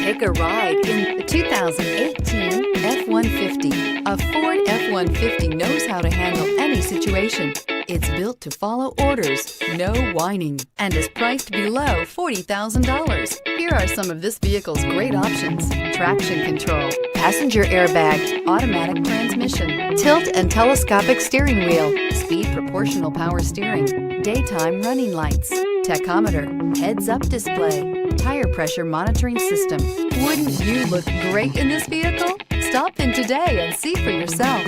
Take a ride in the 2018 F-150. A Ford F-150 knows how to handle any situation. It's built to follow orders, no whining, and is priced below $40,000. Here are some of this vehicle's great options: traction control, passenger airbag, automatic transmission, tilt and telescopic steering wheel, speed proportional power steering, daytime running lights, tachometer, heads-up display, tire pressure monitoring system. Wouldn't you look great in this vehicle? Stop in today and see for yourself.